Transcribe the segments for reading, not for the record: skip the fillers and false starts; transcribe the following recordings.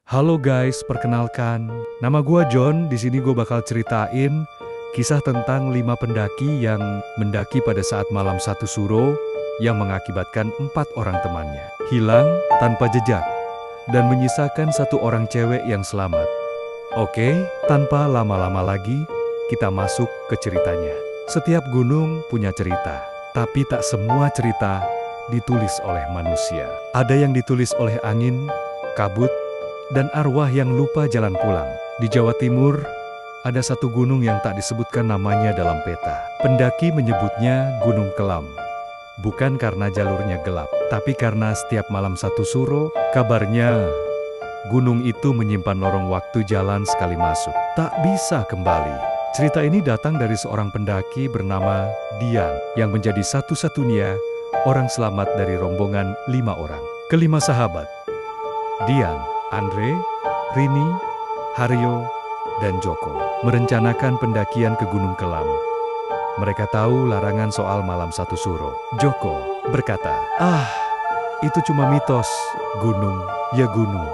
Halo guys, perkenalkan. Nama gua John. Di sini gue bakal ceritain kisah tentang 5 pendaki yang mendaki pada saat malam satu suro yang mengakibatkan 4 orang temannya hilang tanpa jejak dan menyisakan 1 orang cewek yang selamat. Oke, tanpa lama-lama lagi, kita masuk ke ceritanya. Setiap gunung punya cerita, tapi tak semua cerita ditulis oleh manusia. Ada yang ditulis oleh angin, kabut, dan arwah yang lupa jalan pulang. Di Jawa Timur, ada satu gunung yang tak disebutkan namanya dalam peta. Pendaki menyebutnya Gunung Kelam. Bukan karena jalurnya gelap, tapi karena setiap malam satu suro, kabarnya gunung itu menyimpan lorong waktu jalan sekali masuk. Tak bisa kembali. Cerita ini datang dari seorang pendaki bernama Dian, yang menjadi satu-satunya orang selamat dari rombongan 5 orang. Kelima sahabat, Dian, Andre, Rini, Haryo, dan Joko, merencanakan pendakian ke Gunung Kelam. Mereka tahu larangan soal malam satu suro. Joko berkata, itu cuma mitos. Gunung, ya gunung.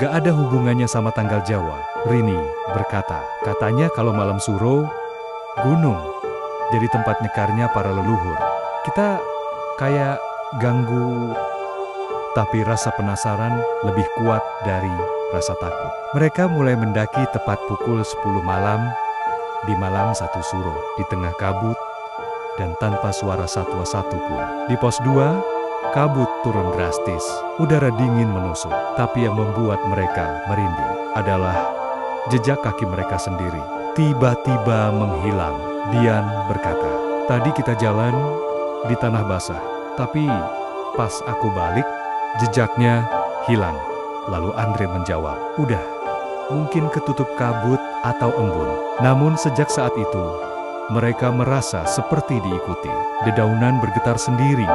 Gak ada hubungannya sama tanggal Jawa. Rini berkata, katanya kalau malam suro, gunung jadi tempat nyekarnya para leluhur. Kita kayak ganggu. Tapi rasa penasaran lebih kuat dari rasa takut. Mereka mulai mendaki tepat pukul 10 malam di malam satu suro, di tengah kabut dan tanpa suara satwa satupun. Di pos 2, kabut turun drastis. Udara dingin menusuk, tapi yang membuat mereka merinding adalah jejak kaki mereka sendiri. Tiba-tiba menghilang. Dian berkata, tadi kita jalan di tanah basah, tapi pas aku balik, jejaknya hilang. Lalu Andre menjawab, udah, mungkin ketutup kabut atau embun. Namun sejak saat itu, mereka merasa seperti diikuti. Dedaunan bergetar sendiri.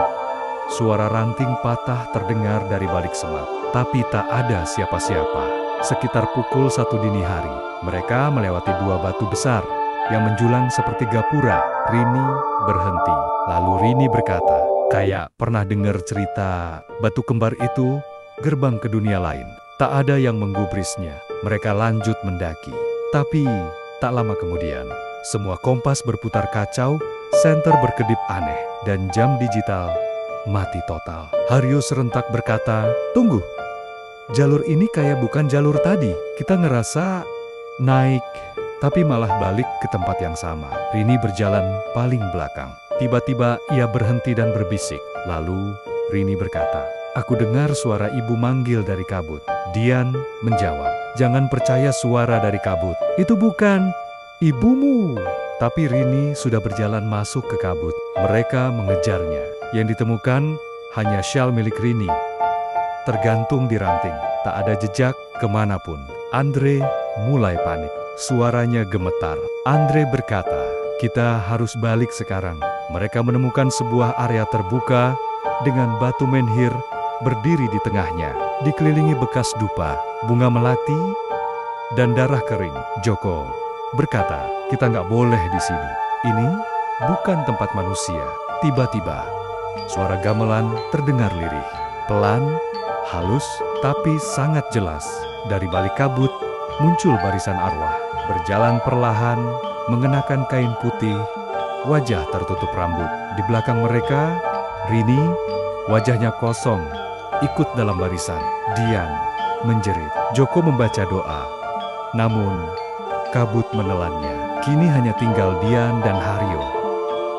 Suara ranting patah terdengar dari balik semak. Tapi tak ada siapa-siapa. Sekitar pukul 1 dini hari, mereka melewati 2 batu besar yang menjulang seperti gapura. Rini berhenti. Lalu Rini berkata, kayak pernah dengar cerita batu kembar itu gerbang ke dunia lain. Tak ada yang menggubrisnya. Mereka lanjut mendaki. Tapi tak lama kemudian, semua kompas berputar kacau, senter berkedip aneh, dan jam digital mati total. Haryo serentak berkata, tunggu, jalur ini kayak bukan jalur tadi. Kita ngerasa naik, tapi malah balik ke tempat yang sama. Rini berjalan paling belakang. Tiba-tiba ia berhenti dan berbisik. Lalu Rini berkata, aku dengar suara ibu manggil dari kabut. Dian menjawab, jangan percaya suara dari kabut. Itu bukan ibumu. Tapi Rini sudah berjalan masuk ke kabut. Mereka mengejarnya. Yang ditemukan hanya syal milik Rini, tergantung di ranting. Tak ada jejak kemanapun. Andre mulai panik. Suaranya gemetar. Andre berkata, kita harus balik sekarang. Mereka menemukan sebuah area terbuka dengan batu menhir berdiri di tengahnya, dikelilingi bekas dupa, bunga melati, dan darah kering. Joko berkata, kita nggak boleh di sini. Ini bukan tempat manusia. Tiba-tiba, suara gamelan terdengar lirih, pelan, halus, tapi sangat jelas. Dari balik kabut muncul barisan arwah, berjalan perlahan, mengenakan kain putih, wajah tertutup rambut. Di belakang mereka, Rini, wajahnya kosong, ikut dalam barisan. Dian menjerit. Joko membaca doa, namun kabut menelannya. Kini hanya tinggal Dian dan Haryo.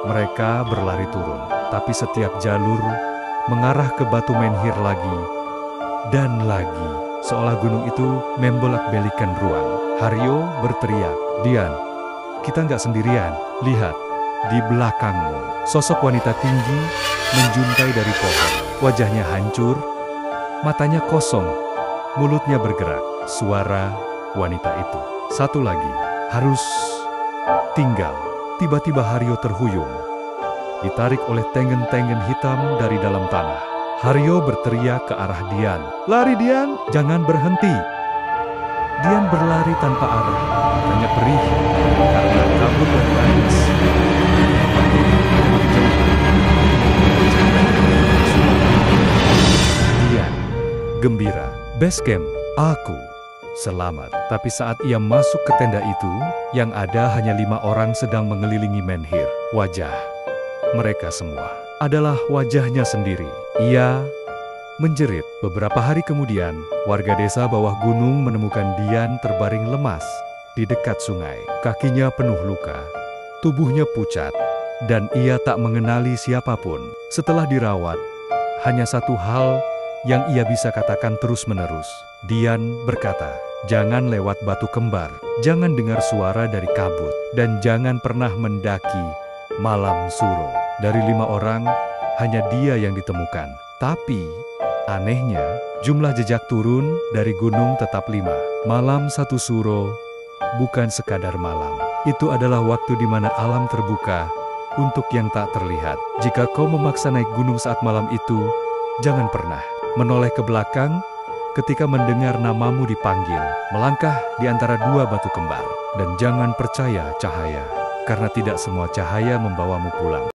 Mereka berlari turun, tapi setiap jalur mengarah ke batu menhir lagi dan lagi, seolah gunung itu membolak-balikan ruang. Haryo berteriak, Dian, kita nggak sendirian. Lihat, di belakangmu, sosok wanita tinggi menjuntai dari pohon. Wajahnya hancur, matanya kosong, mulutnya bergerak. Suara wanita itu, satu lagi, harus tinggal. Tiba-tiba Haryo terhuyung, ditarik oleh tengen-tengen hitam dari dalam tanah. Haryo berteriak ke arah Dian, lari Dian, jangan berhenti. Dian berlari tanpa arah, hanya perih karena kabut dan panas. Dian gembira. Base camp Aku selamat. Tapi saat ia masuk ke tenda itu, yang ada hanya 5 orang sedang mengelilingi menhir. Wajah mereka semua adalah wajahnya sendiri. Ia menjerit. Beberapa hari kemudian, warga desa bawah gunung menemukan Dian terbaring lemas di dekat sungai. Kakinya penuh luka, tubuhnya pucat, dan ia tak mengenali siapapun. Setelah dirawat, hanya satu hal yang ia bisa katakan terus-menerus. Dian berkata, "Jangan lewat batu kembar, jangan dengar suara dari kabut, dan jangan pernah mendaki malam suro." Dari 5 orang, hanya dia yang ditemukan. Tapi, anehnya, jumlah jejak turun dari gunung tetap 5. Malam satu suro bukan sekadar malam. Itu adalah waktu di mana alam terbuka untuk yang tak terlihat. Jika kau memaksa naik gunung saat malam itu, jangan pernah menoleh ke belakang ketika mendengar namamu dipanggil. Melangkah di antara 2 batu kembar. Dan jangan percaya cahaya, karena tidak semua cahaya membawamu pulang.